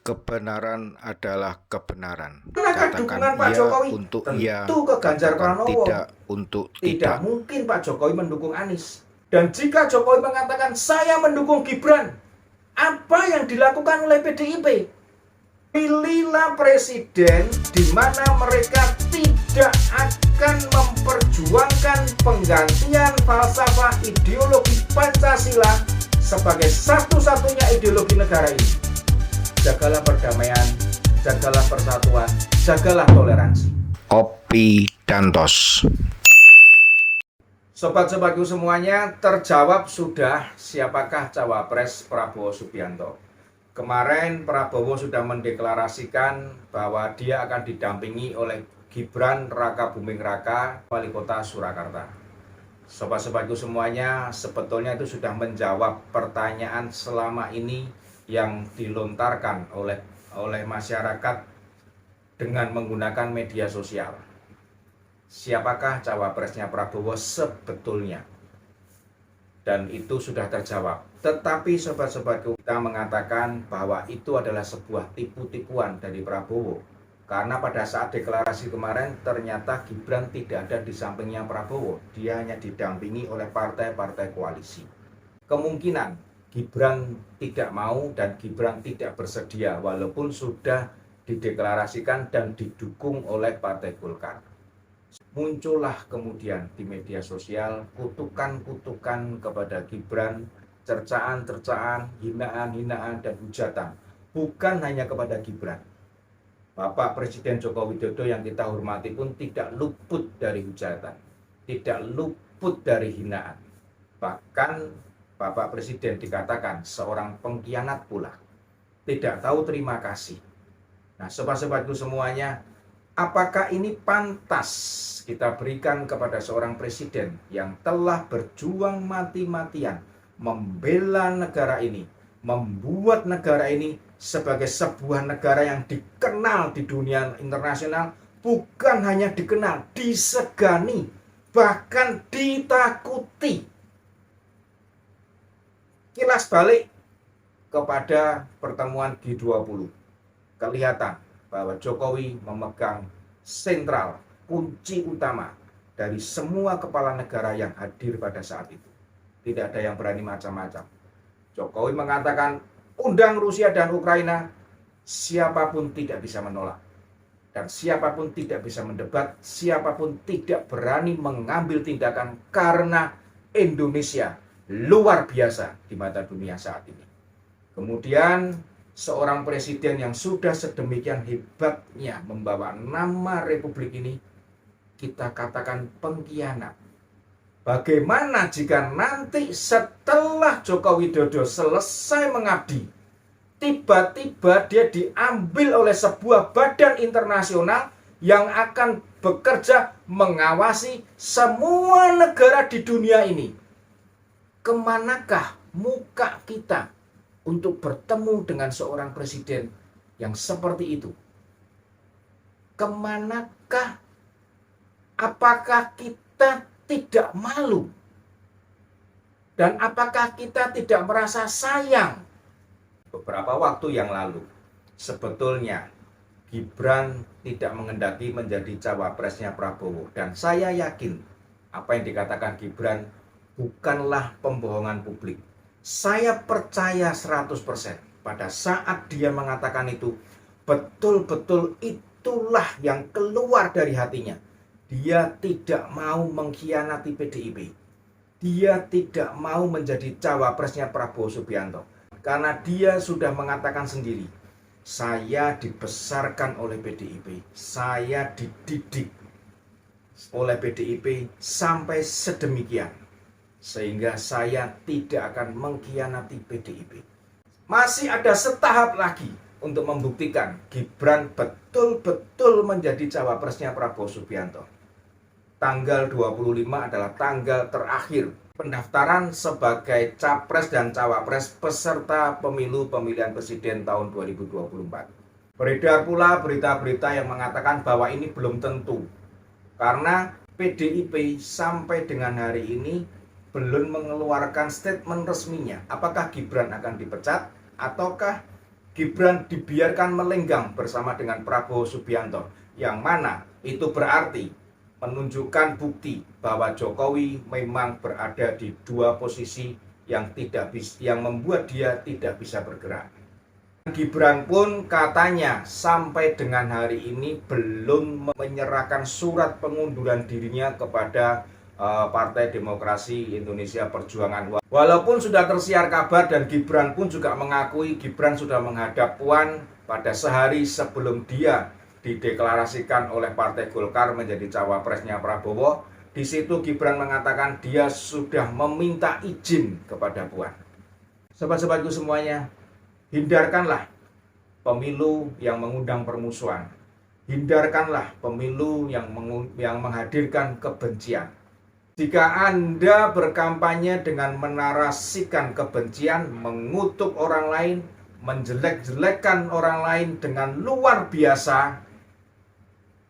Kebenaran adalah kebenaran. Manakah Katakan dukungan Pak iya Jokowi? untuk iya, Tentu ke Ganjar katakan Pranowo. tidak untuk Tidak tidak. mungkin Pak Jokowi mendukung Anies. Dan jika Jokowi mengatakan saya mendukung Gibran, apa yang dilakukan oleh PDIP? Pilihlah presiden di mana mereka tidak akan memperjuangkan penggantian falsafah ideologi Pancasila sebagai satu-satunya ideologi negara ini. Jagalah perdamaian, jagalah persatuan, jagalah toleransi. Opi Dantos. Sobat-sobatku semuanya, terjawab sudah siapakah cawapres Prabowo Subianto. Kemarin Prabowo sudah mendeklarasikan bahwa dia akan didampingi oleh Gibran Raka Buming Raka, Wali Kota Surakarta. Sobat-sobatku semuanya, sebetulnya itu sudah menjawab pertanyaan selama ini yang dilontarkan oleh masyarakat dengan menggunakan media sosial. Siapakah cawapresnya Prabowo sebetulnya? Dan itu sudah terjawab. Tetapi sobat-sobatku, kita mengatakan bahwa itu adalah sebuah tipu-tipuan dari Prabowo. Karena pada saat deklarasi kemarin ternyata Gibran tidak ada di sampingnya Prabowo. Dia hanya didampingi oleh partai-partai koalisi. Kemungkinan Gibran tidak mau dan Gibran tidak bersedia walaupun sudah dideklarasikan dan didukung oleh Partai Golkar. Muncullah kemudian di media sosial kutukan-kutukan kepada Gibran, cercaan-cercaan, hinaan-hinaan dan hujatan. Bukan hanya kepada Gibran. Bapak Presiden Joko Widodo yang kita hormati pun tidak luput dari hujatan, tidak luput dari hinaan. Bahkan Bapak Presiden dikatakan seorang pengkhianat pula, tidak tahu terima kasih. Nah, sobat-sobatku semuanya, apakah ini pantas kita berikan kepada seorang presiden yang telah berjuang mati-matian membela negara ini, membuat negara ini sebagai sebuah negara yang dikenal di dunia internasional, bukan hanya dikenal, disegani, bahkan ditakuti. Kilas balik kepada pertemuan G20, kelihatan bahwa Jokowi memegang sentral, kunci utama dari semua kepala negara yang hadir pada saat itu. Tidak ada yang berani macam-macam. Jokowi mengatakan undang Rusia dan Ukraina, siapapun tidak bisa menolak. Dan siapapun tidak bisa mendebat, siapapun tidak berani mengambil tindakan karena Indonesia luar biasa di mata dunia saat ini. Kemudian seorang presiden yang sudah sedemikian hebatnya membawa nama Republik ini, kita katakan pengkhianat. Bagaimana jika nanti setelah Joko Widodo selesai mengabdi, tiba-tiba dia diambil oleh sebuah badan internasional yang akan bekerja mengawasi semua negara di dunia ini? Kemanakah muka kita untuk bertemu dengan seorang presiden yang seperti itu? Kemanakah? Apakah kita tidak malu? Dan apakah kita tidak merasa sayang? Beberapa waktu yang lalu, sebetulnya Gibran tidak mengendaki menjadi cawapresnya Prabowo. Dan saya yakin apa yang dikatakan Gibran bukanlah pembohongan publik. Saya percaya 100% pada saat dia mengatakan itu, betul-betul itulah yang keluar dari hatinya. Dia tidak mau mengkhianati PDIP. Dia tidak mau menjadi cawapresnya Prabowo Subianto. Karena dia sudah mengatakan sendiri, saya dibesarkan oleh PDIP. Saya dididik oleh PDIP sampai sedemikian, sehingga saya tidak akan mengkhianati PDIP. Masih ada setahap lagi untuk membuktikan Gibran betul-betul menjadi cawapresnya Prabowo Subianto. Tanggal 25 adalah tanggal terakhir pendaftaran sebagai capres dan cawapres peserta pemilu pemilihan presiden tahun 2024. Beredar pula berita-berita yang mengatakan bahwa ini belum tentu, karena PDIP sampai dengan hari ini belum mengeluarkan statement resminya apakah Gibran akan dipecat ataukah Gibran dibiarkan melenggang bersama dengan Prabowo Subianto, yang mana itu berarti menunjukkan bukti bahwa Jokowi memang berada di dua posisi yang membuat dia tidak bisa bergerak. Gibran pun katanya sampai dengan hari ini belum menyerahkan surat pengunduran dirinya kepada Partai Demokrasi Indonesia Perjuangan. Walaupun sudah tersiar kabar dan Gibran pun juga mengakui Gibran sudah menghadap Puan pada sehari sebelum dia dideklarasikan oleh Partai Golkar menjadi cawapresnya Prabowo. Di situ Gibran mengatakan dia sudah meminta izin kepada Puan. Sobat-sobatku semuanya, hindarkanlah pemilu yang mengundang permusuhan. Hindarkanlah pemilu yang menghadirkan kebencian. Jika Anda berkampanye dengan menarasikan kebencian, mengutuk orang lain, menjelek-jelekkan orang lain dengan luar biasa,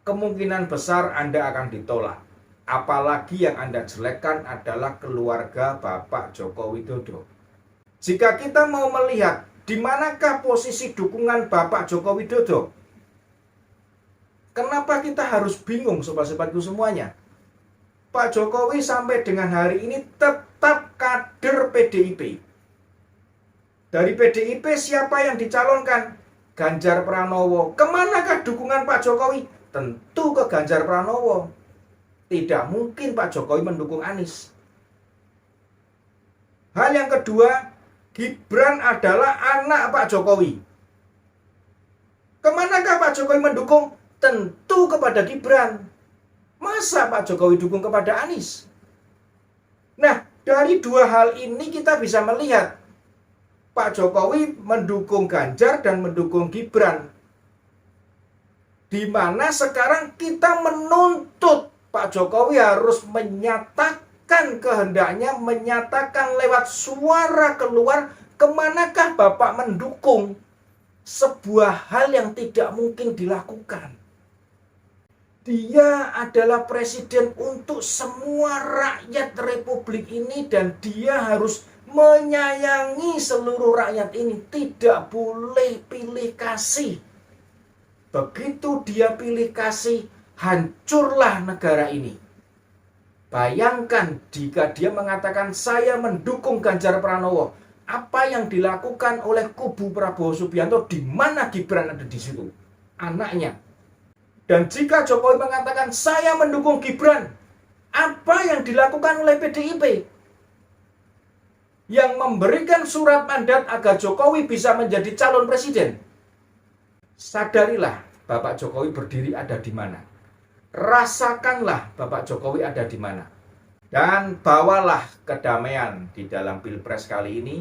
kemungkinan besar Anda akan ditolak. Apalagi yang Anda jelekkan adalah keluarga Bapak Joko Widodo. Jika kita mau melihat di manakah posisi dukungan Bapak Joko Widodo, kenapa kita harus bingung, sobat-sobatku semuanya? Pak Jokowi sampai dengan hari ini tetap kader PDIP. Dari PDIP siapa yang dicalonkan? Ganjar Pranowo. Kemanakah dukungan Pak Jokowi? Tentu ke Ganjar Pranowo. Tidak mungkin Pak Jokowi mendukung Anies. Hal yang kedua, Gibran adalah anak Pak Jokowi. Kemanakah Pak Jokowi mendukung? Tentu kepada Gibran. Masa Pak Jokowi dukung kepada Anies? Nah, dari dua hal ini kita bisa melihat Pak Jokowi mendukung Ganjar dan mendukung Gibran. Di mana sekarang kita menuntut Pak Jokowi harus menyatakan kehendaknya, menyatakan lewat suara keluar kemanakah Bapak mendukung sebuah hal yang tidak mungkin dilakukan. Dia adalah presiden untuk semua rakyat Republik ini dan dia harus menyayangi seluruh rakyat ini. Tidak boleh pilih kasih. Begitu dia pilih kasih, hancurlah negara ini. Bayangkan jika dia mengatakan saya mendukung Ganjar Pranowo. Apa yang dilakukan oleh kubu Prabowo Subianto, di mana Gibran ada di situ? Anaknya. Dan jika Jokowi mengatakan saya mendukung Gibran, apa yang dilakukan oleh PDIP? Yang memberikan surat mandat agar Jokowi bisa menjadi calon presiden. Sadarilah Bapak Jokowi berdiri ada di mana. Rasakanlah Bapak Jokowi ada di mana. Dan bawalah kedamaian di dalam Pilpres kali ini.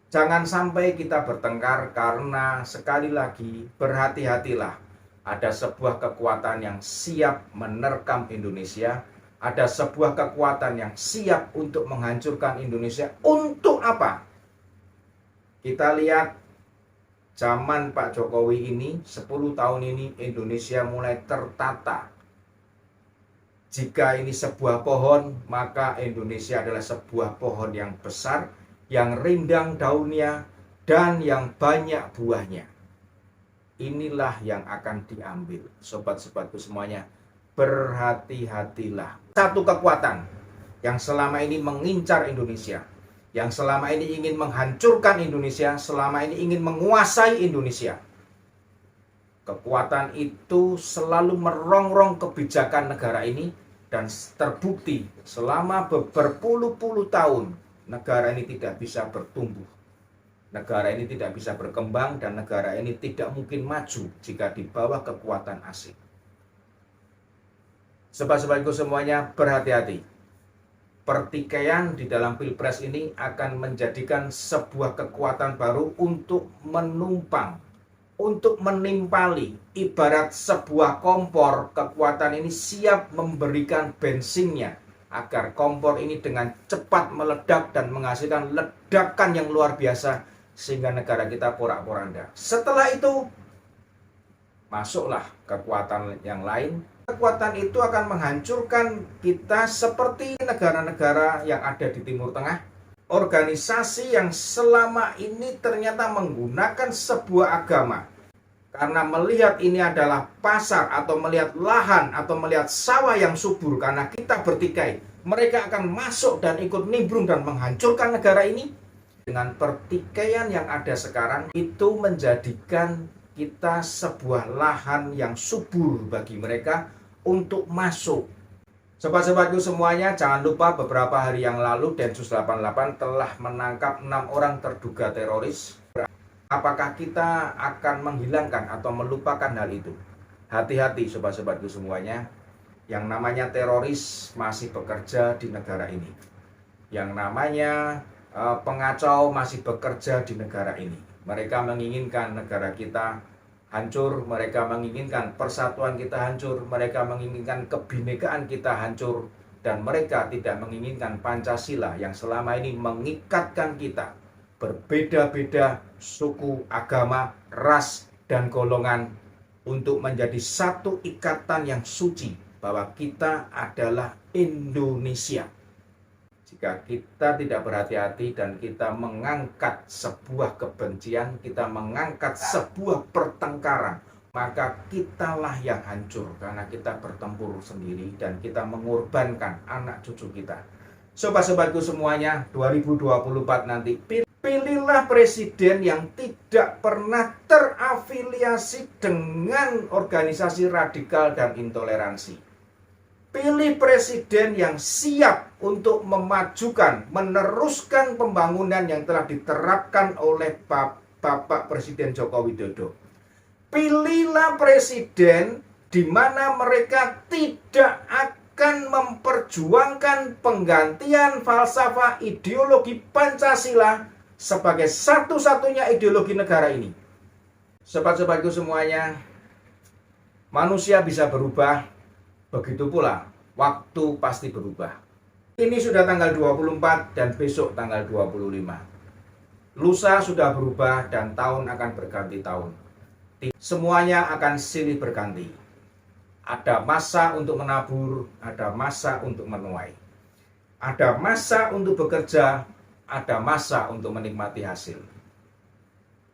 Jangan sampai kita bertengkar karena sekali lagi berhati-hatilah. Ada sebuah kekuatan yang siap menerkam Indonesia. Ada sebuah kekuatan yang siap untuk menghancurkan Indonesia. Untuk apa? Kita lihat zaman Pak Jokowi ini, 10 tahun ini Indonesia mulai tertata. Jika ini sebuah pohon, maka Indonesia adalah sebuah pohon yang besar, yang rindang daunnya, dan yang banyak buahnya. Inilah yang akan diambil. Sobat-sobatku semuanya, berhati-hatilah. Satu kekuatan yang selama ini mengincar Indonesia, yang selama ini ingin menghancurkan Indonesia, selama ini ingin menguasai Indonesia. Kekuatan itu selalu merongrong kebijakan negara ini, dan terbukti selama berpuluh-puluh tahun negara ini tidak bisa bertumbuh, negara ini tidak bisa berkembang, dan negara ini tidak mungkin maju jika di bawah kekuatan asing. Sobat-sobatku semuanya, berhati-hati. Pertikaian di dalam Pilpres ini akan menjadikan sebuah kekuatan baru untuk menumpang, untuk menimpali. Ibarat sebuah kompor, kekuatan ini siap memberikan bensinnya agar kompor ini dengan cepat meledak dan menghasilkan ledakan yang luar biasa sehingga negara kita porak-poranda. Setelah itu masuklah kekuatan yang lain. Kekuatan itu akan menghancurkan kita seperti negara-negara yang ada di Timur Tengah, organisasi yang selama ini ternyata menggunakan sebuah agama karena melihat ini adalah pasar atau melihat lahan atau melihat sawah yang subur karena kita bertikai, mereka akan masuk dan ikut nimbrung dan menghancurkan negara ini. Dengan pertikaian yang ada sekarang itu menjadikan kita sebuah lahan yang subur bagi mereka untuk masuk. Sobat-sobatku semuanya, jangan lupa beberapa hari yang lalu Densus 88 telah menangkap 6 orang terduga teroris. Apakah kita akan menghilangkan atau melupakan hal itu? Hati-hati sobat-sobatku semuanya, yang namanya teroris masih bekerja di negara ini. Yang namanya pengacau masih bekerja di negara ini. Mereka menginginkan negara kita hancur, mereka menginginkan persatuan kita hancur, mereka menginginkan kebinekaan kita hancur, dan mereka tidak menginginkan Pancasila yang selama ini mengikatkan kita berbeda-beda suku, agama, ras, dan golongan untuk menjadi satu ikatan yang suci bahwa kita adalah Indonesia. Jika kita tidak berhati-hati dan kita mengangkat sebuah kebencian, kita mengangkat sebuah pertengkaran, maka kitalah yang hancur karena kita bertempur sendiri dan kita mengorbankan anak cucu kita. Sobat-sobatku semuanya, 2024 nanti pilihlah presiden yang tidak pernah terafiliasi dengan organisasi radikal dan intoleransi. Pilih presiden yang siap untuk memajukan, meneruskan pembangunan yang telah diterapkan oleh Bapak Presiden Joko Widodo. Pilihlah presiden di mana mereka tidak akan memperjuangkan penggantian falsafah ideologi Pancasila sebagai satu-satunya ideologi negara ini. Sobat-sobatku semuanya, manusia bisa berubah. Begitu pula, waktu pasti berubah. Ini sudah tanggal 24 dan besok tanggal 25. Lusa sudah berubah dan tahun akan berganti tahun. Semuanya akan silih berganti. Ada masa untuk menabur, ada masa untuk menuai. Ada masa untuk bekerja, ada masa untuk menikmati hasil.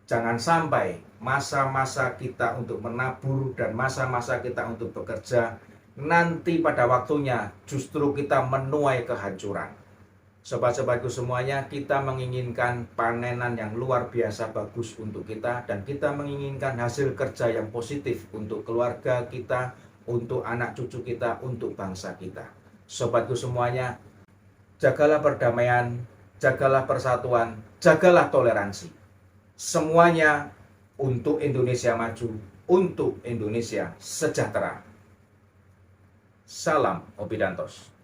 Jangan sampai masa-masa kita untuk menabur dan masa-masa kita untuk bekerja nanti pada waktunya justru kita menuai kehancuran. Sobat-sobatku semuanya, kita menginginkan panenan yang luar biasa bagus untuk kita, dan kita menginginkan hasil kerja yang positif untuk keluarga kita, untuk anak cucu kita, untuk bangsa kita. Sobatku semuanya, jagalah perdamaian, jagalah persatuan, jagalah toleransi. Semuanya untuk Indonesia maju, untuk Indonesia sejahtera. Salam Opidantos.